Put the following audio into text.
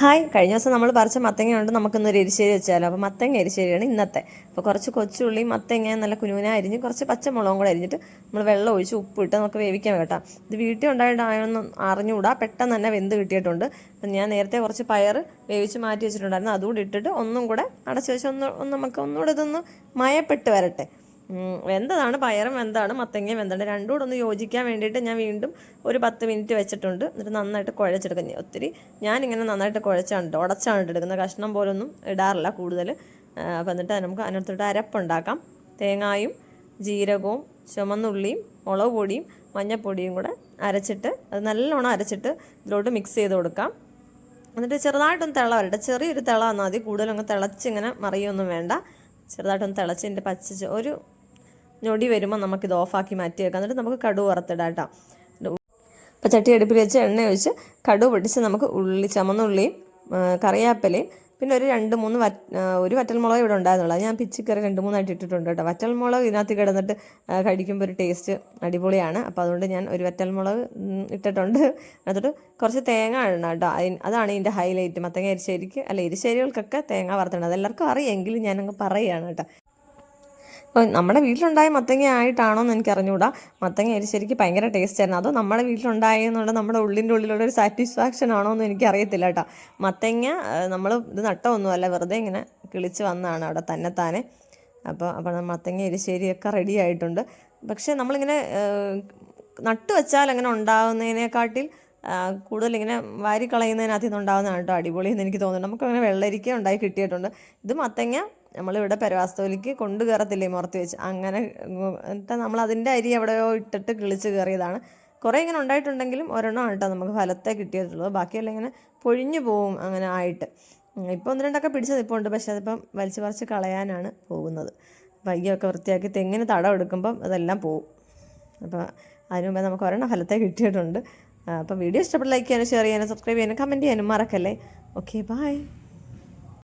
Hi, കഴിഞ്ഞ ദിവസം നമ്മൾ പറിച്ച മത്തങ്ങ കൊണ്ട് നമുക്കൊന്നൊരു എരിശ്ശേരി വെച്ചാലോ. അപ്പോൾ മത്തങ്ങ എരിശ്ശേരിയാണ് ഇന്നത്തെ. അപ്പോൾ കുറച്ച് കൊച്ചുള്ളി മത്തങ്ങ നല്ല കുനുകുന അരിഞ്ഞ് കുറച്ച് പച്ചമുളകും കൂടെ അരിഞ്ഞിട്ട് നമ്മൾ വെള്ളം ഒഴിച്ച് ഉപ്പിട്ട് നമുക്ക് വേവിക്കാൻ കേട്ടോ. ഇത് വീട്ടിൽ ഉണ്ടായിട്ടായൊന്നും അറിഞ്ഞുകൂടാ, പെട്ടെന്ന് തന്നെ വെന്ത് കിട്ടിയിട്ടുണ്ട്. അപ്പം ഞാൻ നേരത്തെ കുറച്ച് പയർ വേവിച്ച് മാറ്റി വെച്ചിട്ടുണ്ടായിരുന്നു, അതുകൂടി ഇട്ടിട്ട് ഒന്നും കൂടെ അടച്ച് വെച്ച് നമുക്ക് ഒന്നുകൂടെ ഇതൊന്ന് മയപ്പെട്ട് വരട്ടെ. വെന്തതാണ് പയറും വെന്താണ് മത്തങ്ങയും വെന്താണ്, രണ്ടും കൂടെ ഒന്ന് യോജിക്കാൻ വേണ്ടിയിട്ട് ഞാൻ വീണ്ടും ഒരു 10 മിനിറ്റ് വെച്ചിട്ടുണ്ട്. എന്നിട്ട് നന്നായിട്ട് കുഴച്ചെടുക്കുക. ഒത്തിരി ഞാനിങ്ങനെ നന്നായിട്ട് കുഴച്ചാണ് ഉടച്ചാണ് എടുക്കുന്നത്, കഷ്ണം പോലൊന്നും ഇടാറില്ല കൂടുതൽ. അപ്പോൾ എന്നിട്ട് നമുക്ക് അതിനകത്തോട്ട് അരപ്പുണ്ടാക്കാം. തേങ്ങായും ജീരകവും ചുമന്നുള്ളിയും മുളക് പൊടിയും മഞ്ഞൾപ്പൊടിയും കൂടെ അരച്ചിട്ട് അത് നല്ലോണം അരച്ചിട്ട് ഇതിലോട്ട് മിക്സ് ചെയ്ത് കൊടുക്കാം. എന്നിട്ട് ചെറുതായിട്ടൊന്ന് തിള വരട്ടെ, ചെറിയൊരു തിള വന്നാൽ മതി, കൂടുതലങ്ങ് തിളച്ചിങ്ങനെ മറിയൊന്നും വേണ്ട. ചെറുതായിട്ടൊന്ന് തിളച്ച് ഇതിൻ്റെ ഒരു ഞൊടി വരുമ്പോൾ നമുക്കിത് ഓഫാക്കി മാറ്റി വെക്കാം. എന്നിട്ട് നമുക്ക് കടുക് വറുത്തിടാം കേട്ടോ. അപ്പോൾ ചട്ടി അടുപ്പിൽ വെച്ച് എണ്ണ ഒഴിച്ച് കടുക് പൊട്ടിച്ച് നമുക്ക് ചുമന്നുള്ളിയും കറിവേപ്പിലയും പിന്നെ ഒരു 2-3 വറ്റൽമുളക് ഇവിടെ ഉണ്ടായിരുന്നുള്ളൂ. ഞാൻ പിച്ചിക്കറി 2-3 ഇട്ടിട്ടുണ്ട് കേട്ടോ. വറ്റൽമുളക് ഇതിനകത്ത് കിടന്നിട്ട് കഴിക്കുമ്പോൾ ഒരു ടേസ്റ്റ് അടിപൊളിയാണ്. അപ്പോൾ അതുകൊണ്ട് ഞാൻ ഒരു വറ്റൽമുളക് ഇട്ടിട്ടുണ്ട്. എന്നിട്ട് കുറച്ച് തേങ്ങ ഇടണം കേട്ടോ. അതാണ് ഇതിൻ്റെ ഹൈലൈറ്റ്. മത്തങ്ങ എരിശ്ശേരിക്ക് എരിശ്ശേരികൾക്കൊക്കെ തേങ്ങ വറുത്തിടണം. അതെല്ലാവർക്കും അറിയാമെങ്കിലും ഞാനങ്ങ് പറയുകയാണ് കേട്ടോ. അപ്പോൾ നമ്മുടെ വീട്ടിലുണ്ടായ മത്തങ്ങ ആയിട്ടാണോ എന്ന് എനിക്ക് അറിഞ്ഞുകൂടാ. മത്തങ്ങ എരിശ്ശേരിക്ക് ഭയങ്കര ടേസ്റ്റ് ആയിരുന്നു. അതോ നമ്മുടെ വീട്ടിലുണ്ടായെന്നുള്ള നമ്മുടെ ഉള്ളിലുള്ള ഒരു സാറ്റിസ്ഫാക്ഷൻ ആണോ എന്ന് എനിക്കറിയത്തില്ല കേട്ടോ. മത്തങ്ങ നമ്മൾ ഇത് നട്ടമൊന്നുമല്ല, വെറുതെ ഇങ്ങനെ കിളിച്ച് വന്നതാണ് അവിടെ തന്നെത്താനെ. അപ്പോൾ മത്തങ്ങ എരിശ്ശേരിയൊക്കെ റെഡി ആയിട്ടുണ്ട്. പക്ഷേ നമ്മളിങ്ങനെ നട്ട് വെച്ചാൽ അങ്ങനെ ഉണ്ടാകുന്നതിനെക്കാട്ടിൽ കൂടുതൽ ഇങ്ങനെ വാരി കളയുന്നതിനകത്ത് നിന്നുണ്ടാകുന്നതാണ് കേട്ടോ അടിപൊളി എന്ന് എനിക്ക് തോന്നുന്നു. നമുക്കങ്ങനെ വെള്ളരിക്ക ഉണ്ടായി കിട്ടിയിട്ടുണ്ട്. ഇത് മത്തങ്ങ നമ്മളിവിടെ പെരവാസ്തോലിക്ക് കൊണ്ട് കയറത്തില്ലേ മുറത്ത് വെച്ച്, അങ്ങനെ എന്നിട്ട് നമ്മൾ അതിൻ്റെ അരി എവിടെയോ ഇട്ടിട്ട് കിളിച്ച് കയറിയതാണ്. കുറേ ഇങ്ങനെ ഉണ്ടായിട്ടുണ്ടെങ്കിലും ഒരെണ്ണമാണ് കേട്ടോ നമുക്ക് ഫലത്തെ കിട്ടിയിട്ടുള്ളത്. ബാക്കിയെല്ലാം ഇങ്ങനെ പൊഴിഞ്ഞു പോവും അങ്ങനെ ആയിട്ട്. ഇപ്പോൾ 1-2 പിടിച്ചത് ഇപ്പോൾ ഉണ്ട്, പക്ഷേ അതിപ്പം വലിച്ചു പറിച്ച് കളയാനാണ് പോകുന്നത്. വൈകിയൊക്കെ വൃത്തിയാക്കി തെങ്ങിന് തടം എടുക്കുമ്പം അതെല്ലാം പോവും. അപ്പോൾ അതിന് മുമ്പേ നമുക്ക് ഒരെണ്ണം ഫലത്തെ കിട്ടിയിട്ടുണ്ട്. അപ്പോൾ വീഡിയോ ഇഷ്ടപ്പെട്ട ലൈക്ക് ചെയ്യാനും ഷെയർ ചെയ്യാനും സബ്സ്ക്രൈബ് ചെയ്യാനും കമൻറ്റ് ചെയ്യാനും മറക്കല്ലേ. Okay, by.